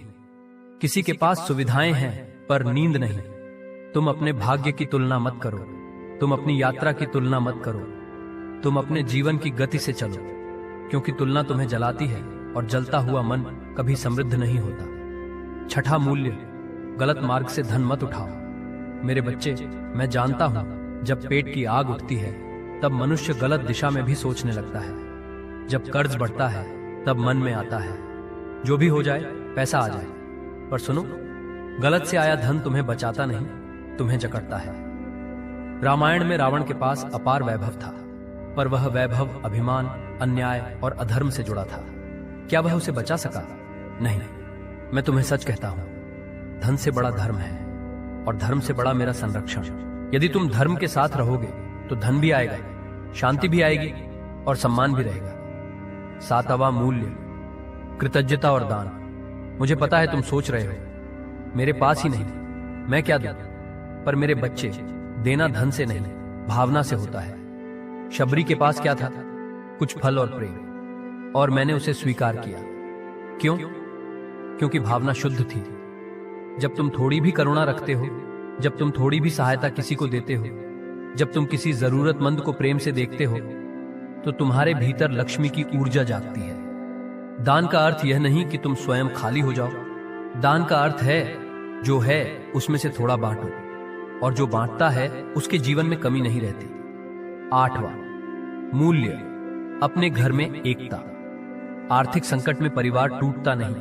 किसी के पास सुविधाएं हैं पर नींद नहीं। तुम अपने भाग्य की तुलना मत करो, तुम अपनी यात्रा की तुलना मत करो। तुम अपने जीवन की गति से चलो, क्योंकि तुलना तुम्हें जलाती है और जलता हुआ मन कभी समृद्ध नहीं होता। छठा मूल्य, गलत मार्ग से धन मत उठाओ। मेरे बच्चे, मैं जानता हूं, जब पेट की आग उठती है तब मनुष्य गलत दिशा में भी सोचने लगता है। जब कर्ज बढ़ता है तब मन में आता है, जो भी हो जाए पैसा आ जाए। पर सुनो, गलत से आया धन तुम्हें बचाता नहीं, तुम्हें जकड़ता है। रामायण में रावण के पास अपार वैभव था, पर वह वैभव अभिमान, अन्याय और अधर्म से जुड़ा था। क्या वह उसे बचा सका? नहीं, मैं तुम्हें सच कहता हूं, धन से बड़ा धर्म है और धर्म से बड़ा मेरा संरक्षण। यदि तुम धर्म के साथ रहोगे तो धन भी आएगा, शांति भी आएगी और सम्मान भी रहेगा। 7वां मूल्य, कृतज्ञता और दान। मुझे पता है तुम सोच रहे हो, मेरे पास ही नहीं, मैं क्या दूं? पर मेरे बच्चे, देना धन से नहीं, भावना से होता है। शबरी के पास क्या था? कुछ फल और प्रेम, और मैंने उसे स्वीकार किया। क्यों? क्योंकि भावना शुद्ध थी। जब तुम थोड़ी भी करुणा रखते हो, जब तुम थोड़ी भी सहायता किसी को देते हो, जब तुम किसी जरूरतमंद को प्रेम से देखते हो, तो तुम्हारे भीतर लक्ष्मी की ऊर्जा जागती है। दान का अर्थ यह नहीं कि तुम स्वयं खाली हो जाओ। दान का अर्थ है, जो है उसमें से थोड़ा बांटो, और जो बांटता है उसके जीवन में कमी नहीं रहती। 8वां मूल्य, अपने घर में एकता। आर्थिक संकट में परिवार टूटता नहीं,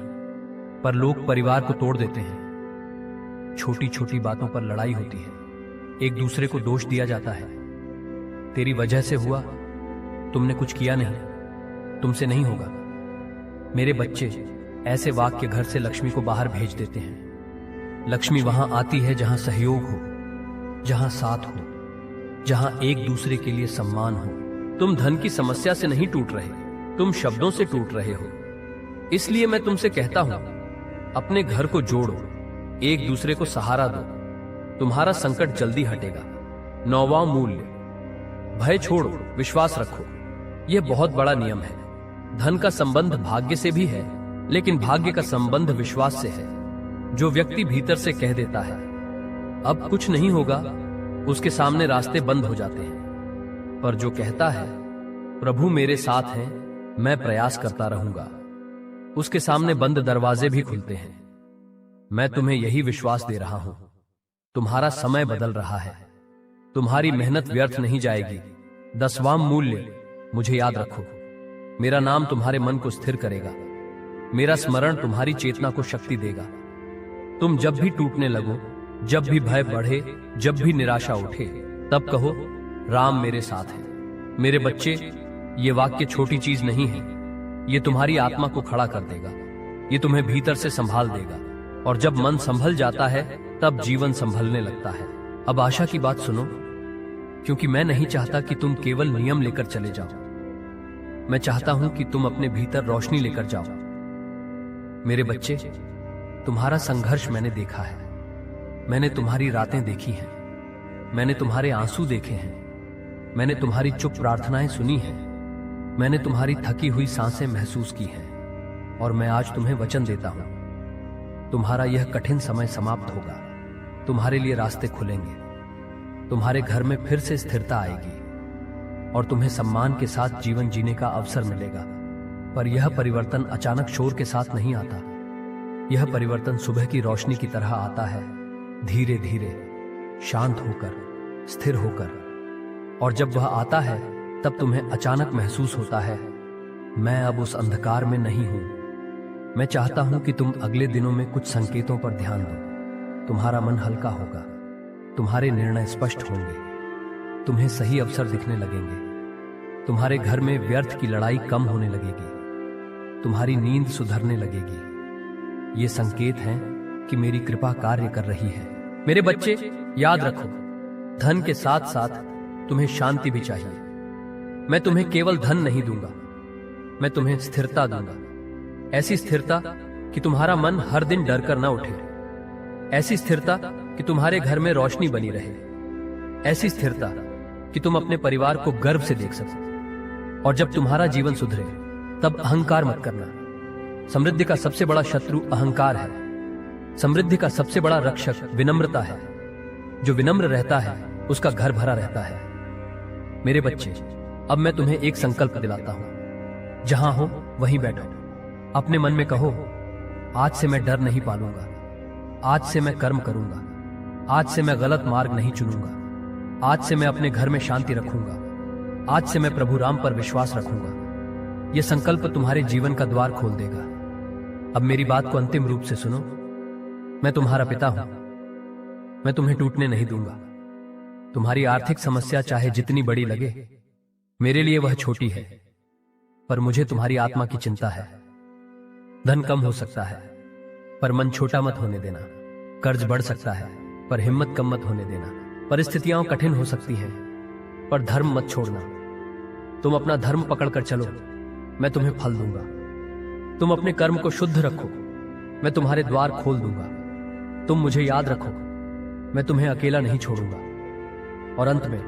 पर लोग परिवार को तोड़ देते हैं। छोटी छोटी बातों पर लड़ाई होती है, एक दूसरे को दोष दिया जाता है। तेरी वजह से हुआ, तुमने कुछ किया नहीं, तुमसे नहीं होगा। मेरे बच्चे, ऐसे वाक्य घर से लक्ष्मी को बाहर भेज देते हैं। लक्ष्मी वहां आती है जहां सहयोग हो, जहां साथ हो, जहां एक दूसरे के लिए सम्मान हो। तुम धन की समस्या से नहीं टूट रहे, तुम शब्दों से टूट रहे हो। इसलिए मैं तुमसे कहता हूं, अपने घर को जोड़ो, एक दूसरे को सहारा दो, तुम्हारा संकट जल्दी हटेगा। 9वां मूल्य, भय छोड़ो, विश्वास रखो। यह बहुत बड़ा नियम है। धन का संबंध भाग्य से भी है, लेकिन भाग्य का संबंध विश्वास से है। जो व्यक्ति भीतर से कह देता है अब कुछ नहीं होगा, उसके सामने रास्ते बंद हो जाते हैं। पर जो कहता है प्रभु मेरे साथ हैं, मैं प्रयास करता रहूंगा, उसके सामने बंद दरवाजे भी खुलते हैं। मैं तुम्हें यही विश्वास दे रहा हूं, तुम्हारा समय बदल रहा है, तुम्हारी मेहनत व्यर्थ नहीं जाएगी। 10वां मूल्य, मुझे याद रखो, मेरा नाम तुम्हारे मन को स्थिर करेगा, मेरा स्मरण तुम्हारी चेतना को शक्ति देगा। तुम जब भी टूटने लगो, जब भी भय बढ़े, जब भी निराशा उठे, तब कहो राम मेरे साथ है। मेरे बच्चे, ये वाक्य छोटी चीज नहीं है, ये तुम्हारी आत्मा को खड़ा कर देगा, ये तुम्हें भीतर से संभाल देगा। और जब मन संभल जाता है, तब जीवन संभलने लगता है। अब आशा की बात सुनो, क्योंकि मैं नहीं चाहता कि तुम केवल नियम लेकर चले जाओ, मैं चाहता हूं कि तुम अपने भीतर रोशनी लेकर जाओ। मेरे बच्चे, तुम्हारा संघर्ष मैंने देखा है, मैंने तुम्हारी रातें देखी हैं, मैंने तुम्हारे आंसू देखे हैं, मैंने तुम्हारी चुप प्रार्थनाएं सुनी हैं, मैंने तुम्हारी थकी हुई सांसें महसूस की हैं। और मैं आज तुम्हें वचन देता हूं, तुम्हारा यह कठिन समय समाप्त होगा, तुम्हारे लिए रास्ते खुलेंगे, तुम्हारे घर में फिर से स्थिरता आएगी और तुम्हें सम्मान के साथ जीवन जीने का अवसर मिलेगा। पर यह परिवर्तन अचानक शोर के साथ नहीं आता, यह परिवर्तन सुबह की रोशनी की तरह आता है, धीरे धीरे, शांत होकर, स्थिर होकर। और जब वह आता है, तब तुम्हें अचानक महसूस होता है, मैं अब उस अंधकार में नहीं हूं। मैं चाहता हूं कि तुम अगले दिनों में कुछ संकेतों पर ध्यान दो। तुम्हारा मन हल्का होगा, तुम्हारे निर्णय स्पष्ट होंगे, तुम्हें सही अवसर दिखने लगेंगे, तुम्हारे घर में व्यर्थ की लड़ाई कम होने लगेगी, तुम्हारी नींद सुधरने लगेगी। ये संकेत हैं कि मेरी कृपा कार्य कर रही है। मेरे बच्चे, याद रखो, धन के साथ साथ तुम्हें शांति भी चाहिए। मैं तुम्हें केवल धन नहीं दूंगा, मैं तुम्हें स्थिरता दूंगा। ऐसी स्थिरता कि तुम्हारा मन हर दिन डर कर न उठे, ऐसी स्थिरता कि तुम्हारे घर में रोशनी बनी रहे, ऐसी स्थिरता कि तुम अपने परिवार को गर्व से देख सको। और जब तुम्हारा जीवन सुधरे, तब अहंकार मत करना। समृद्धि का सबसे बड़ा शत्रु अहंकार है, समृद्धि का सबसे बड़ा रक्षक विनम्रता है। जो विनम्र रहता है, उसका घर भरा रहता है। मेरे बच्चे, अब मैं तुम्हें एक संकल्प दिलाता हूं, जहां हो वहीं बैठो, अपने मन में कहो, आज से मैं डर नहीं पालूंगा, आज से मैं कर्म करूंगा, आज से मैं गलत मार्ग नहीं चुनूंगा, आज से मैं अपने घर में शांति रखूंगा, आज से मैं प्रभु राम पर विश्वास रखूंगा। यह संकल्प तुम्हारे जीवन का द्वार खोल देगा। अब मेरी बात को अंतिम रूप से सुनो, मैं तुम्हारा पिता हूं, मैं तुम्हें टूटने नहीं दूंगा। तुम्हारी आर्थिक समस्या चाहे जितनी बड़ी लगे, मेरे लिए वह छोटी है, पर मुझे तुम्हारी आत्मा की चिंता है। धन कम हो सकता है, पर मन छोटा मत होने देना। कर्ज बढ़ सकता है, पर हिम्मत कम मत होने देना। परिस्थितियां कठिन हो सकती हैं, पर धर्म मत छोड़ना। तुम अपना धर्म पकड़कर चलो, मैं तुम्हें फल दूंगा। तुम अपने कर्म को शुद्ध रखो, मैं तुम्हारे द्वार खोल दूंगा। तुम मुझे याद रखो, मैं तुम्हें अकेला नहीं छोड़ूंगा। और अंत में,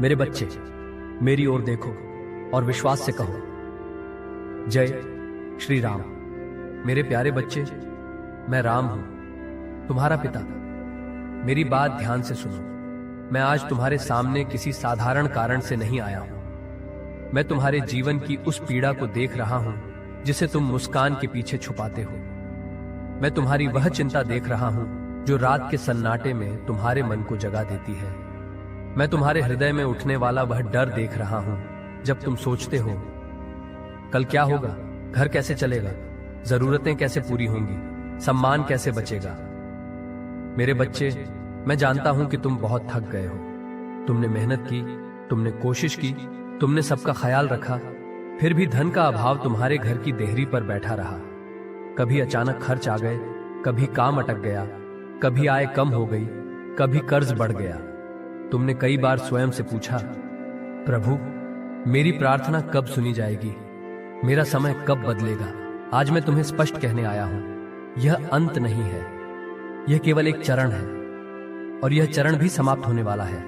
मेरे बच्चे, मेरी ओर देखो और विश्वास से कहो, जय श्री राम। मेरे प्यारे बच्चे, मैं राम हूं, तुम्हारा पिता। मेरी बात ध्यान से सुनो। मैं आज तुम्हारे सामने किसी साधारण कारण से नहीं आया हूं। मैं तुम्हारे जीवन की उस पीड़ा को देख रहा हूं जिसे तुम मुस्कान के पीछे छुपाते हो। मैं तुम्हारी वह चिंता देख रहा हूं जो रात के सन्नाटे में तुम्हारे मन को जगा देती है। मैं तुम्हारे हृदय में उठने वाला वह डर देख रहा हूं जब तुम सोचते हो, कल क्या होगा, घर कैसे चलेगा, जरूरतें कैसे पूरी होंगी, सम्मान कैसे बचेगा। मेरे बच्चे, मैं जानता हूं कि तुम बहुत थक गए हो। तुमने मेहनत की, तुमने कोशिश की, तुमने सबका ख्याल रखा, फिर भी धन का अभाव तुम्हारे घर की देहरी पर बैठा रहा। कभी अचानक खर्च आ गए, कभी काम अटक गया, कभी आय कम हो गई, कभी कर्ज बढ़ गया। तुमने कई बार स्वयं से पूछा, प्रभु, मेरी प्रार्थना कब सुनी जाएगी, मेरा समय कब बदलेगा। आज मैं तुम्हें स्पष्ट कहने आया हूं, यह अंत नहीं है, यह केवल एक चरण है, और यह चरण भी समाप्त होने वाला है।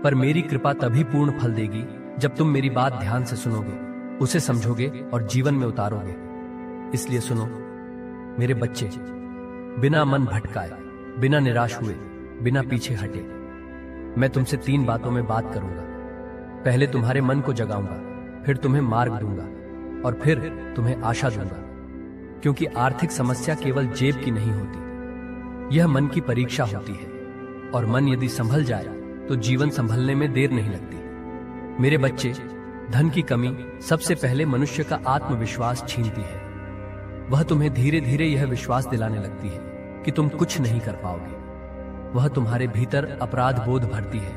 पर मेरी कृपा तभी पूर्ण फल देगी जब तुम मेरी बात ध्यान से सुनोगे, उसे समझोगे और जीवन में उतारोगे। इसलिए सुनो मेरे बच्चे, बिना मन भटकाए, बिना निराश हुए, बिना पीछे हटे। मैं तुमसे 3 बातों में बात करूंगा। पहले तुम्हारे मन को जगाऊंगा, फिर तुम्हें मार्ग दूंगा, और फिर तुम्हें आशा दूंगा। क्योंकि आर्थिक समस्या केवल जेब की नहीं होती, यह मन की परीक्षा होती है, और मन यदि संभल जाए तो जीवन संभलने में देर नहीं लगती। मेरे बच्चे, धन की कमी सबसे पहले मनुष्य का आत्मविश्वास छीनती है। वह तुम्हें धीरे धीरे यह विश्वास दिलाने लगती है कि तुम कुछ नहीं कर पाओगे। वह तुम्हारे भीतर अपराध बोध भरती है